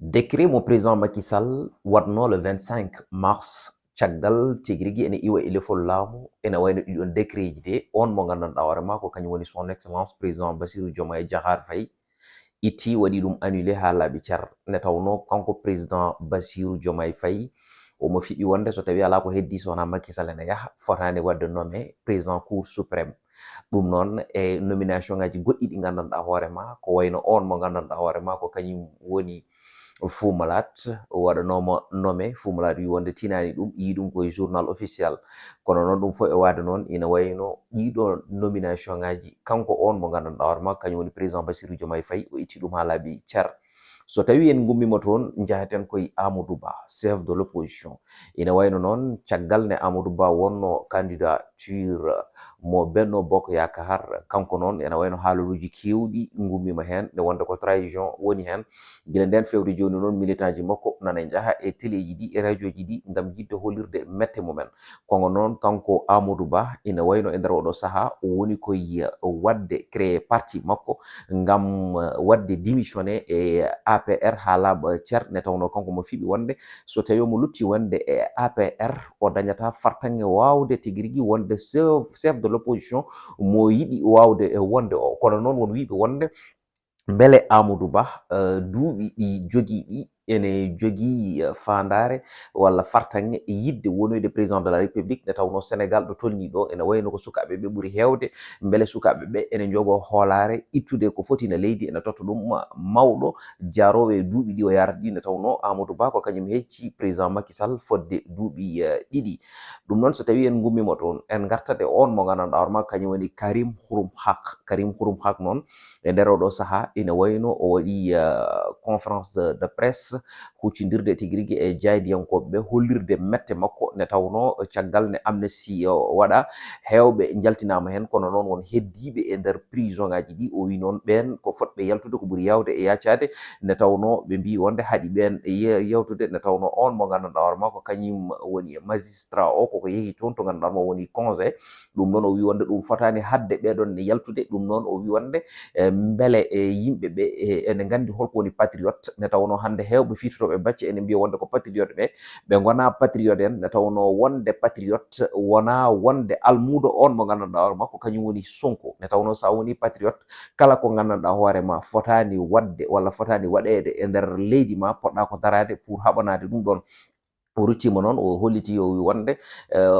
Décret mo président Macky Sall waɗno le 25 mars caggal tigui ene iwa e lefol laamu ene wayno ɗiɗon décret ji de on mo gandanɗa hoorema ko kañum woni son excellence président Bassirou Diomaye Diakhar Faye itti waɗi ɗum annulé ha laaɓi cer nde tawno kanko président Bassirou Diomaye Faye omo fiɓi wonde so tawi ala ko heddi sowona Macky Sall ene yaaha fotani wadde nommé président cour suprême ɗum noon e nomination ngaji goɗɗi ɗi gandanɗa hoorema ko wayno on mo gandanɗa hoorema ko kañum woni Fou Malade waɗanoma nommé Fou Malade wi wonde tinani ɗum yi ɗum koye journal officiel kono noon ɗum fof e wade noon ina wayno ɗiɗo nomination ngaji kanko on mo gandanɗa hoorema kañum woni président Bassirou Diomaye Faye o itti ɗum ha laaɓi cer so tawi en gummima toon jahaten koye Amadou Ba chef de l'opposition ina wayno noon caggal nde Amadou Ba wonno candidature mo Benno Bokk Yakar kanko noon ene wayno haalaluji kewɗi gummima hen nde wonde ko trahison woni hen guila nden fewde joni noon militant ji makko nana jaaha e téléji ɗi e radio ji ɗi gam yidde hollirde mette mumen kono noon kanko Amadou Ba ina wayno e nder oɗo saaha o woni koye wadde créé parti makko gam wadde démissionné e APR ha laaɓa cer nde tawno kanko mo fiɓi wonde so tawi mo lutti wonde e APR o dañata fartange wawde tigui rigui wonde chef de l'opposition mo yiɗi wawde e wonde o kono noon won wiɓe wonde beele Amadou Ba duuɓi ɗi jogui ɗi ene jogui fandare walla fartange yidde wonoyde président de la république nde tawno Sénégal ɗo tolni ɗo ene wayno ko sukaɓe ɓe ɓuuri hewde beele sukaɓe ɓe ene jogo hoolare ittude ko foti na leydi ene totta ɗum mawɗo jarowo e duuɓi ɗi o yarata ɗi nde tawno Amadou Ba ko kañum hecci président Macky Sall fodde duuɓi ɗiɗi ɗum noon so tawi en gummima toon en gartat e on mo gandanɗa hoorema kañum woni Karim Xurum Xaq noon e nder oɗo saaha ina wayno o waɗi conférence de presse huccidirde tigui rigui e jaydiyankoɓe ɓe hollirde mette makko nde tawno caggal nde amnesty waɗa hewɓe jaltinama hen kono noon won heddiɓe e nder prison ngaji ɗi o wi noon ɓen ko fotɓe yaltude ko ɓuuri yawde e yaccade nde tawno ɓe mbi wonde haaɗi ɓen yewtude nde tawno on mo gandanɗa hoorema ko kañum woni magistrat o koko yeehi toon to gandanɗa mo woni conseil ɗum noon o wi wonde ɗum fotani hadde ɓeɗon ne yaltude ɗum noon o wi wonde beele yimɓe ɓe ene gandi holko woni patriote nde tawno hande hewɓe fitotoɓe bacce ene mbiya wonde ko patriote ɓe gona patriote en nde tawno wonde patriote wona wonde almudo on mo gandanɗa hoorema ko kañum woni Sonko nde tawno sa woni patriote kala ko gandanɗa hoorema fotani wadde walla fotani waɗede e nder leydi ma poɗɗa ko darade pour haɓanade ɗum ɗon o ruttima noon o holliti o wi wonde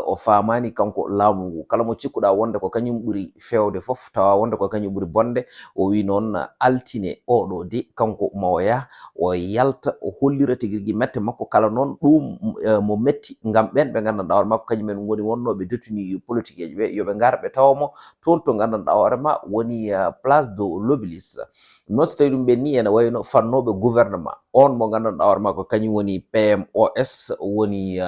o famani kanko laamu ngu kala mo cikkuɗa wonde ko kañum ɓuuri fewde foof tawa wonde ko kañum ɓuuri bonde o wi noon altine oɗo de kanko mawo yaha o yalta o hollira tigui rigui mette makko kala noon ɗum mo metti gam ɓen ɓe gandanɗa hoorema ko kañumen woni wonnoɓe détenu politique eji ɓe yooɓe gar ɓe tawamo toon to gandanɗa hoorema woni place de l'Obélisque non so tawi ɗum ɓenni ene wayno fannoɓe gouvernement on mo gandanɗa hoorema ko kañum woni PMOS woni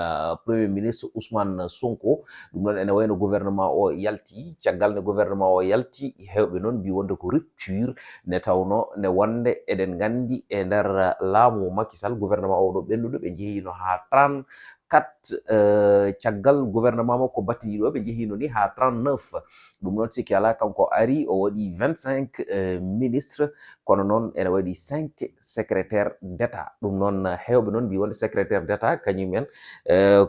premier ministre Ousmane Sonko ɗum noon ene wayno gouvernement o yalti caggal nde gouvernement o yalti hewɓe noon mbi wonde ko rupture nde tawno nde wonde eɗen gandi e nder laamu Macky Sall gouvernement o ɗo ɓennuɗo ɓe jeehino ha 34 caggal gouvernement makko battiɗiɗo ɓe jeehino ni ha 39 ɗum noon sikki ala kanko ari o waɗi 25 ministre kono noon ene waɗi 5 secrétaire d'état ɗum noon hewɓe noon mbi wonde secrétaire d'état kañumen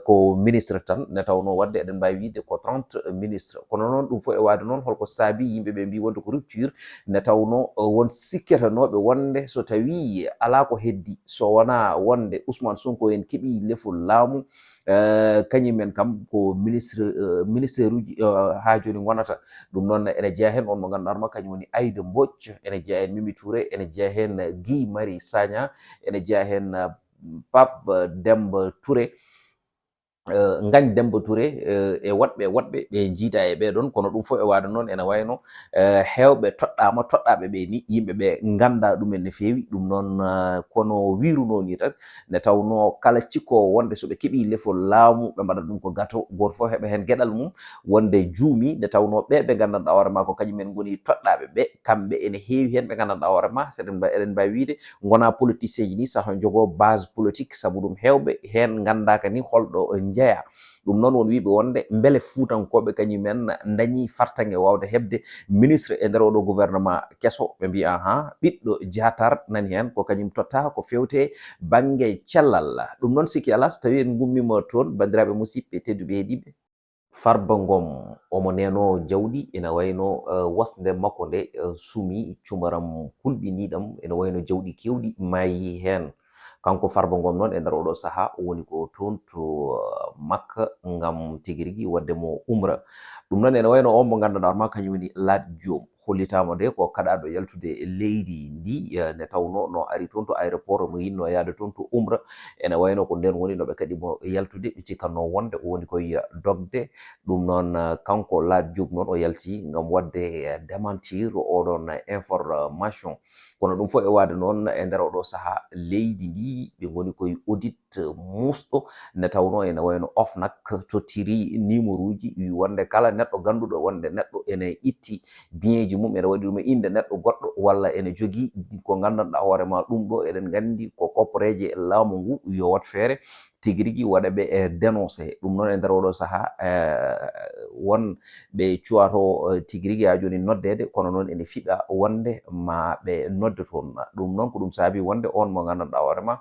ko ministre tan nde tawno wadde eɗen mbawi wiide ko 30 ministre kono noon ɗum fof e wade noon holko saabi yimɓeɓe mbi wonde ko rupture nde tawno won sikketanoɓe wonde so tawi ala ko heddi so wona wonde Ousmane Sonko en keeɓi lefol laamu kañumen kam ko ministère uji ha joni gonata ɗum noon ene jeeya hen on mo ganduɗa hoorema kañum woni Aïda Mbodj ene jeeya hen Mimi Touré ene jeeya hen Guy Marius Sagna ene jeeya hen Pape Demba Touré Ngagne Demba Touré e woɗɓe ɓe jiida e ɓeɗon kono ɗum fof e wade noon ene wayno hewɓe toɗɗaɓe ɓe ni yimɓeɓe ganda ɗumen no fewi ɗum noon kono wiruno ni tan nde tawno kala cikkowo wonde soɓe keeɓi lefol laamu ɓe mbaɗat ɗum ko gâteau goto fof heeɓa hen gueɗal mum wonde juumi nde tawno ɓe gandanɗa hoorema ko kañumen goni toɗɗaɓe ɓe kamɓe ene heewi hen ɓe gandanɗa hoorema eɗen mbawi wiide gona politicien ji ni saaha jogo base politique saabu ɗum hewɓe hen gandaka ni holɗo jeeya. ɗum noon won wiɓe wonde beele fuutankoɓe kañumen dañi fartange wawde hebde ministre e nder oɗo gouvernement kesso, ɓe mbi aha ɓiɗɗo Diatar nani hen ko kañum totta ko fewte banggue cellal. ɗum noon sikki ala so tawi en gummima toon bandiraɓe musidɓe tedduɓe heeɗiɓe, Farba Ngom omo neno jawɗi ina wayno wasde makko nde suumi cumaram kulɓiniɗam, ina wayno jawɗi kewɗi maayi hen. kanko Farba Ngom noon e nder oɗo saaha woni ko toon to Makka ngam tigi rigui wadde mo umra. ɗum noon ene wayno on mo ganduɗa hoorema kañum woni Lat Diop, hollitama nde ko kaɗaɗo yaltude leydi ndi nde tawno no ari toon to aéroport mo yinno yaade toon to umra, ene wayno ko nden woni noɓe kadi mo yaltude ɓe cikkanno wonde o woni koye dogde. ɗum noon kanko Lat Diop noon o yalti ngam wadde démentir oɗon information. kono ɗum fof e wade noon e nder oɗo saaha leydi ndi ɓe goni koye audit musɗo nde tawno ene wayno OFNAC tottiri numéro uji wi wonde kala neɗɗo ganduɗo wonde neɗɗo ene itti bien ji mum, ene waɗi ɗum e inde neɗɗo goɗɗo walla ene jogui ko gandanɗa hoorema ɗum ɗo eɗen gandi ko koppareje laamu ngu yo wat feere tigi rigui waɗaɓe e dénoncé. ɗum noon e nder oɗo saaha won ɓe cuwato tigi rigui ha joni noddede, kono noon ene fiɓa wonde ma ɓe nodde toon. ɗum noon ko ɗum saabi wonde on mo gandanɗa hoorema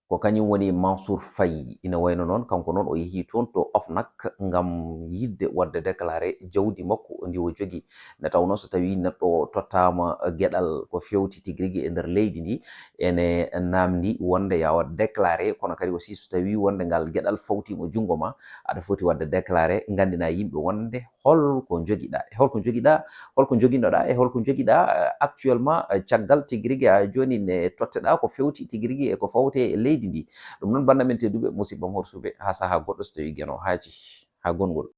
ko kañum woni Mansour Faye, ina wayno noon kanko noon o yeehi toon to OFNAC ngam yidde wadde déclaré jawdi makko ndi o jogui. nde tawno so tawi neɗɗo tottama gueɗal ko fewti tigi rigui e nder leydi ndi ene namdi wonde ya wat déclaré, kono kadi aussi so tawi wonde ngal gueɗal fawtima junggo ma aɗa foti wadde déclaré gandina yimɓe wonde holko joguiɗa e holko joguiɗa, holko joguinoɗa e holko joguiɗa actuellement caggal tigi rigui ha joni ne totteɗa ko fewti tigi rigui e ko fawte e leydi ndi. ɗum noon banda men tedduɓe musidɓam horsuɓe ha saaha goɗɗo so tawi gueno haaji ha gongol.